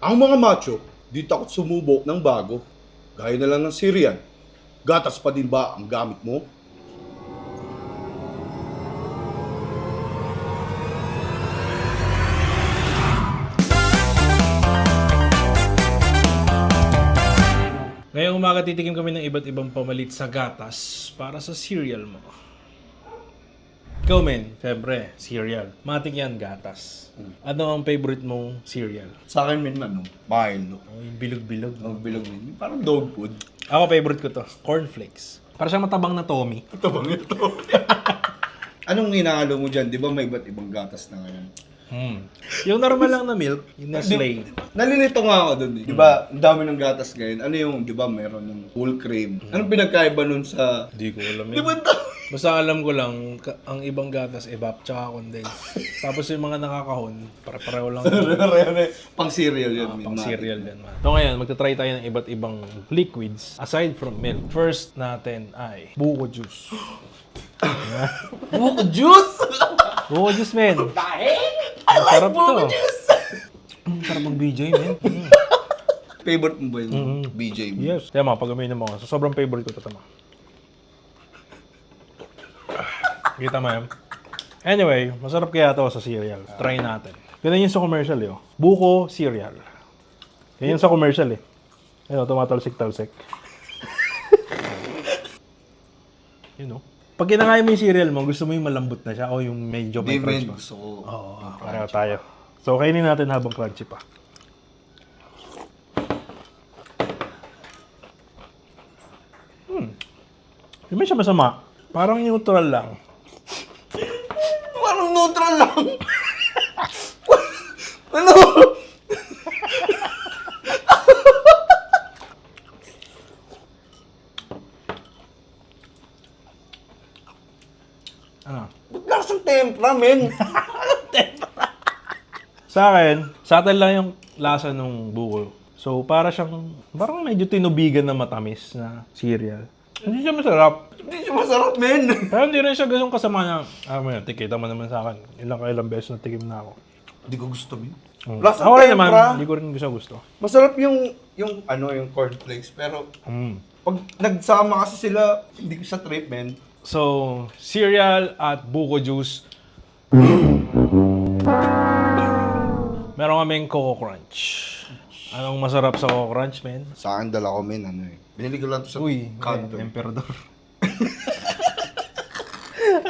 Ang mga macho, di takot sumubok ng bago. Gaya na lang ng Syrian. Gatas pa din ba ang gamit mo? Ngayong umaga titikim kami ng iba't ibang pamalit sa gatas para sa cereal mo. Ikaw men, syempre, cereal. Matik yan, gatas. Ano ang favorite mong cereal? Sa akin, min, Milo. Oh, yung bilog-bilog. Ang bilog min. Parang dog food. Ako, favorite ko to, cornflakes. Para siyang matabang na Tommy. Ito bang ito? Anong hinahalo mo dyan? Di ba may iba't ibang gatas na ngayon? Yung normal lang na milk, yung Nestle. Nalilito nga ako doon. Di ba, ang dami ng gatas ngayon. Ano yung, di ba, meron yung full cream. Anong pinagkaiba nun sa... Di ko alam Di yun. ba ito? Basta alam ko lang, ang ibang gatas, evap, tsaka condense. Tapos yung mga nakakahon, pareho lang. Pang cereal yun. min. Pang cereal yan, man. So ngayon, magta-try tayo ng iba't ibang liquids aside from milk. First natin ay buko juice. Buko juice! Buko juice, men. I like Sarap buko to. juice! Sarap ang BJ, men. Favorite mo ba yung BJ mo? Yes. Kaya mga pag-uminom mo. So, sobrang favorite ko ito, tama. Kita mo yan? Anyway, masarap kaya ito sa cereal. Try natin. Ganun yung sa commercial, eh. Buko cereal. Yan yung sa commercial, eh. Ayun, tumatalsik-talsik. You know? Pag kinakain mo yung cereal mo, gusto mo yung malambot na siya o yung medyo may Di crunch men, pa? gusto ko. Oo, pareho tayo. So, kainin natin habang crunchy pa. Hindi siya masama. Parang neutral lang. Parang neutral lang. Ano? Ano? Ba't lasang tempra, men? Sa akin, sa atin lang yung lasa ng buko. So, parang medyo tinubigan na matamis na cereal. Hindi siya masarap. Hindi siya masarap, men. Pero hindi rin siya ganun kasama na, tikita mo naman sa akin. Ilang beses na tikim na ako. Hindi ko gusto, men. Lasang ako rin naman, hindi ko rin gusto. Masarap yung cornflakes. Pero, pag nagsama kasi sila, hindi ko sa trip, men. So, cereal at buko juice. Meron kaming Coco Crunch. Anong masarap sa Coco Crunch, men? Sa akin, dala ko, men, Binili ko lang to sa kanto. Emperador.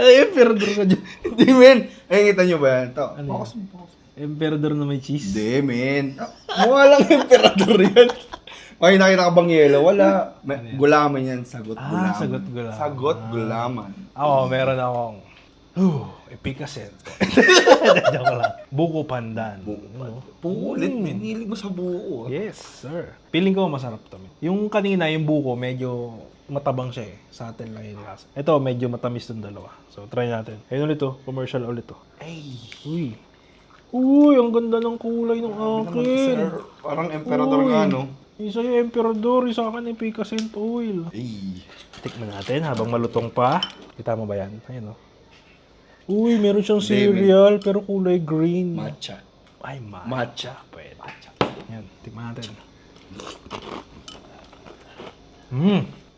Emperador ka dyan. Hindi, men. Ay, kita nyo ba yan? Ito. Ano Focus mo, focus. Emperador na may cheese. Hindi, men. Mukha lang emperador yan. May nakita ka bang yelo? Wala. Gulaman yan. Sagot gulaman. Sagot gulaman. Sagot gulaman. Ako, meron akong Epicacent. Joke lang. Buko pandan. Pulit, men. Hilig mo sa buko. Yes, sir. Feeling ko masarap to. Men. Yung kanina, yung buko, medyo matabang siya eh. Sa atin lang yung lasa. Ito, medyo matamis yung dalawa. So, try natin. Ayun ulit to. Commercial ulit to. Ay. Uy, ang ganda ng kulay ng akin. Sir, parang emperador nga, no? Isa yung Emperador, isa akin Epicacent oil. Ay. Tikman natin habang malutong pa. Kita mo ba yan? Ayun o. Uy, meron siyang cereal pero kulay green. Matcha. Ay, Matcha. Pwede. Yan, tikman natin.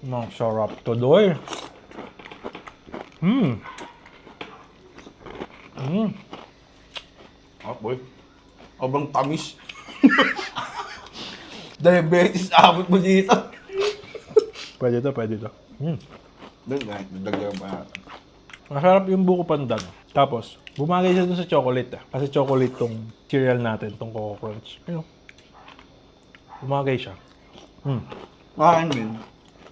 Masarap to, doy. Ah, boy. Sobrang tamis. Diabetes abot mo dito. Pwede to. Doon, dagdagan pa natin. Masarap yung buko pandan. Tapos, bumagay siya dun sa chocolate. Kasi chocolate tong cereal natin, tong Coco Crunch. Ayun. Bumagay siya. Makain, men.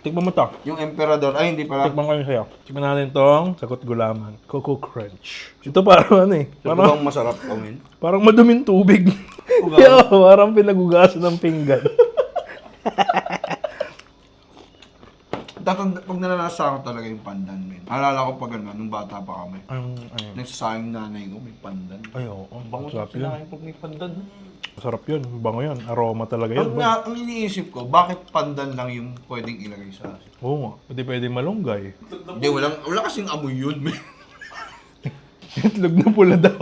Tikman mo to. Yung emperador, ay hindi pala. Tikman ko yun sa'yo. Tikman natin tong sagot gulaman. Coco Crunch. Ito parang ano eh. Ito bang masarap ko, men? Parang maduming tubig. Yo, parang pinagugasan ng pinggan. Pag nananasahan ko talaga yung pandan, men. Alala ko pag nung bata pa kami. Ano? Nagsasayang nanay ko, may pandan. Ay, oo. Bango sa Masarap yun. kinain pag may pandan. Masarap yun. Bango yun. Aroma talaga yun. Ang iniisip ko, bakit pandan lang yung pwedeng ilagay sa asin? Oo nga. Hindi pwedeng malunggay. Hindi, wala kasing amoy yun, men. Itlog na pula daw.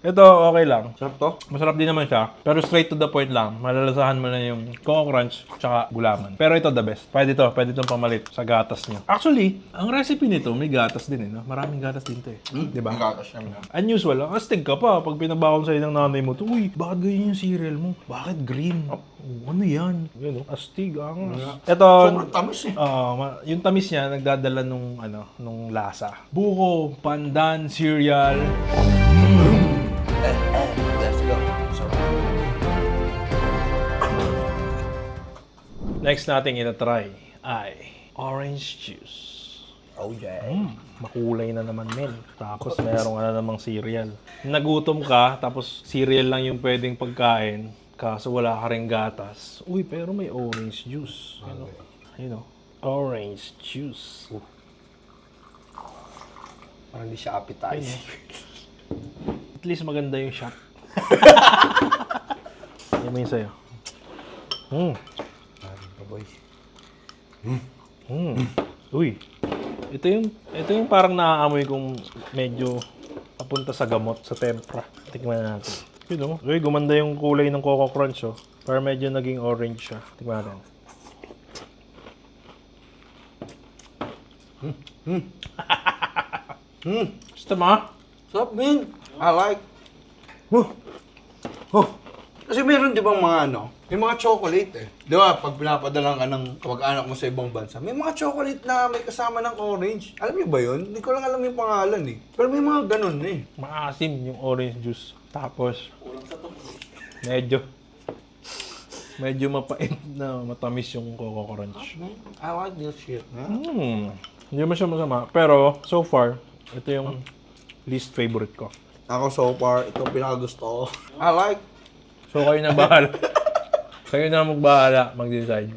Ito, okay lang. Sarap to? Masarap din naman siya. Pero straight to the point lang. Malalasahan mo na yung Coco Crunch tsaka gulaman. Pero ito the best. Pwede itong pamalit sa gatas niya. Actually, ang recipe nito may gatas din eh. No? Maraming gatas din to eh. Diba? Ang gatas siya. Unusual lang. Astig ka pa pag pinabakon sa'yo ng nanay mo to. Uy, bakit ganyan yung cereal mo? Bakit green? Oh, ano yan? Yan, astig, angas. Ito, Sobrang tamis eh. yung tamis niya nagdadala nung lasa. Buko, pandan, cereal. Let's go. Next nating itatry ay orange juice. Oh yeah. Makulay na naman, men. Tapos meron ka na namang cereal. Nagutom ka, tapos cereal lang yung pwedeng pagkain. Kaso wala ka rin gatas. Uy, pero may orange juice. You know, orange juice. Parang hindi siya appetizing. At least maganda yung shot. Yan mo yun sa'yo. Boy. Uy. Ito yung parang naaamoy kong medyo papunta sa gamot, sa tempra. Tikman natin. You know, uy, gumanda yung kulay ng Coco Crunch, oh. Para medyo naging orange siya. Tikman natin. Gusto mo? Sarap din. I like. Kasi meron di bang mga may mga chocolate eh. Di ba, pag pinapadalang ka ng kamag-anak mo sa ibang bansa, may mga chocolate na may kasama ng orange. Alam niyo ba yun? Hindi ko lang alam yung pangalan eh. Pero may mga ganun eh. Maasim yung orange juice. Tapos, medyo mapait na matamis yung Coco Crunch. I like this shit. Hindi mo siya masama. Pero, so far, ito yung least favorite ko. Ako so far, ito pinakagusto ko. I like. So, kayo na bahala. Kayo na magbahala, mag-decide.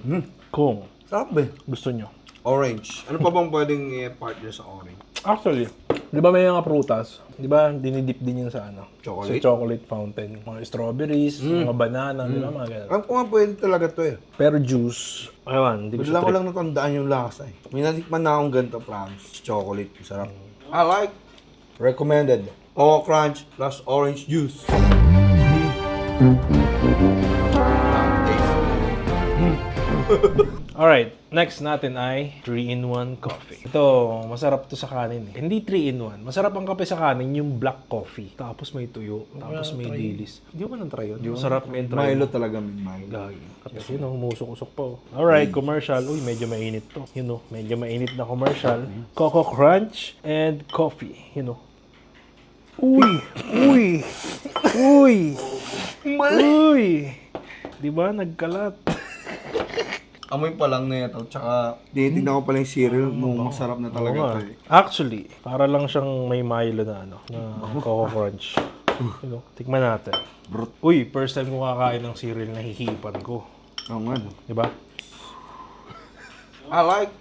Kung Sarap eh. gusto nyo. Orange. Ano pa bang pwedeng i-partner sa orange? Actually, di ba may mga prutas? Di ba dinidip din yun sa Chocolate? Sa chocolate fountain. Mga strawberries, mga banana, di ba mga ganun. Alam ko nga pwede talaga to eh. Pero juice, ayun, hindi ko Bigla siya ko trip. lang natandaan yung lasa eh. May natikman na akong ganito, promise. Chocolate. Sarap. I like. Recommended. Coco Crunch plus orange juice. Alright, next natin ay 3-in-1 coffee. Ito, masarap to sa kanin eh. Hindi 3-in-1. Masarap ang kape sa kanin, yung black coffee. Tapos may tuyo, tapos may dilis. Hindi mo nang try yun? Masarap may try. Milo talaga, may Milo. Gagi. Kasi yun, umusok-usok pa. Alright, commercial. Uy, medyo mainit to. You know, medyo mainit na commercial. Coco Crunch and coffee. You know. Uy! Uy! Uy! Uy! Di ba? Nagkalat. Amoy pa lang na ito. Tsaka, tinitignan ko pala yung cereal nung masarap na talaga ito eh. Actually, para lang siyang may Milo na na Coco Crunch. You know, tikman natin. Uy, first time ko kakain ng cereal na hihipan ko. Oo nga no. Di ba? I like.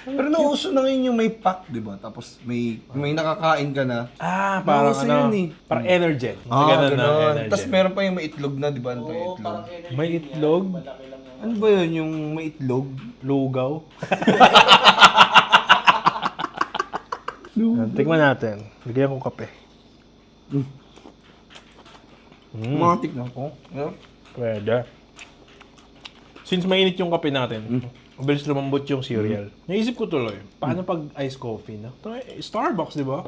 Pero nauso na ngayon yung may pack, di ba? Tapos may nakakain ka na. Parang Nauso yun eh. Parang Energen. Ganun. Energen. Tapos meron pa yung may itlog na, di ba? Ano pa yung itlog? May itlog, Ano ba yun? Yung may itlog? lugaw. Tikman natin. Bigyan ko kape. Mga tignan ko. Yeah. Pwede. Since mainit yung kape natin, mabilis lumambot yung cereal. Naisip ko tuloy, paano pag iced coffee na? Starbucks, di ba?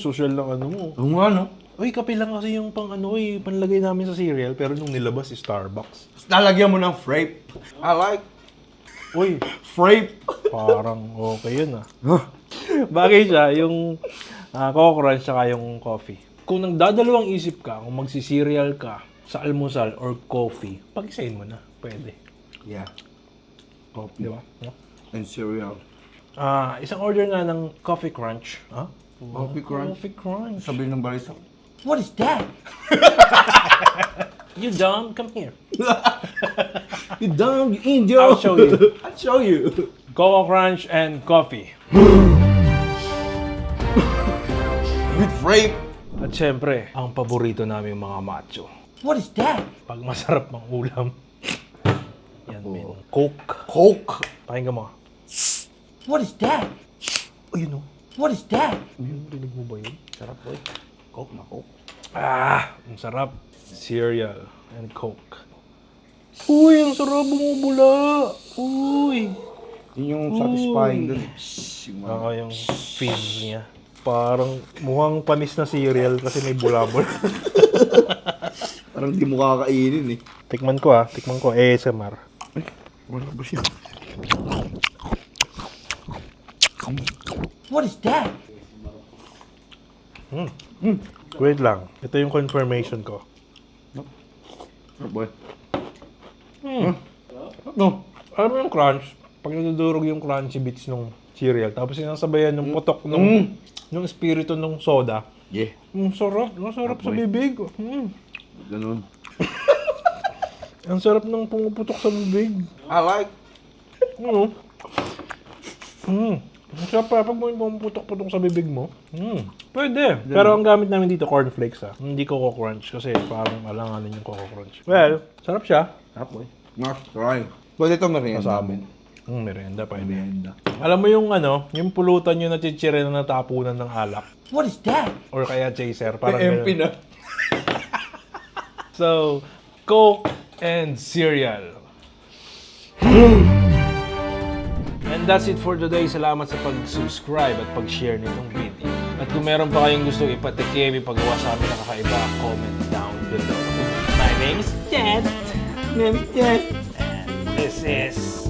Social lang mo. Oo nga no. Uy, kape lang kasi yung panlagay namin sa cereal, pero nung nilabas, Starbucks. Lalagyan mo ng frappe. I like. Uy, Frappe. parang okay yun Bagay siya, yung Coco Crunch saka yung coffee. Kung nagdadalawang isip ka, kung magsi-cereal ka sa almusal or coffee, pag-isahin mo na. Pwede. Yeah. Di ba? No? And cereal. Isang order nga ng Coffee Crunch. Coffee Crunch. Coffee Crunch. Sabi ng barista, what is that? You dumb? Come here. You dumb, you angel. I'll show you. I'll show you. Coco Crunch and coffee. With frappe. At syempre, ang paborito namin mga macho. What is that? Pag masarap mang ulam. Yan, men. Coke. Coke. Pakinggan mo. What is that? Oh, you know. What is that? Rinig mo ba yun? Sarap boy. Coke na Coke. Ang sarap. Cereal and Coke. Uy, ang sarap bumubula. Uy. Yun yung satisfying dun. Oo, yung feel niya. Parang mukhang panis na cereal kasi may bulabol. Parang di mo kakainin eh. Tikman ko tikman ko. ASMR. Wala ba siya? What is that? Wait lang. Ito yung confirmation ko. Boy. No. Alam mo yung crunch? Pag nadudurog yung crunchy bits ng cereal, tapos sinasabayan yung putok ng espiritu ng soda. Yeah. Ang sarap. Ang sarap sa bibig. Ganun. Ang sarap ng pumuputok sa bibig. I like. Ang sarap pag mo yung pumuputok-putok sa bibig mo. Pwede. Pero ang gamit namin dito, cornflakes Hindi Coco Crunch kasi parang alanganin yung Coco Crunch. Well, sarap siya. Apoy. Must try. Pwede ito merienda. Sa amin. Merienda pa merienda. Alam mo yung yung pulutan yung nachichire na natapunan ng alak. What is that? Or kaya chaser. Parang MP ganun. na. So, Coke and cereal. And that's it for today. Salamat sa pag-subscribe at pag-share nitong video. At kung meron pa kayong gusto ipatikim, ipagawa sa amin na kakaiba, comment down below. My name is Ted. And this is...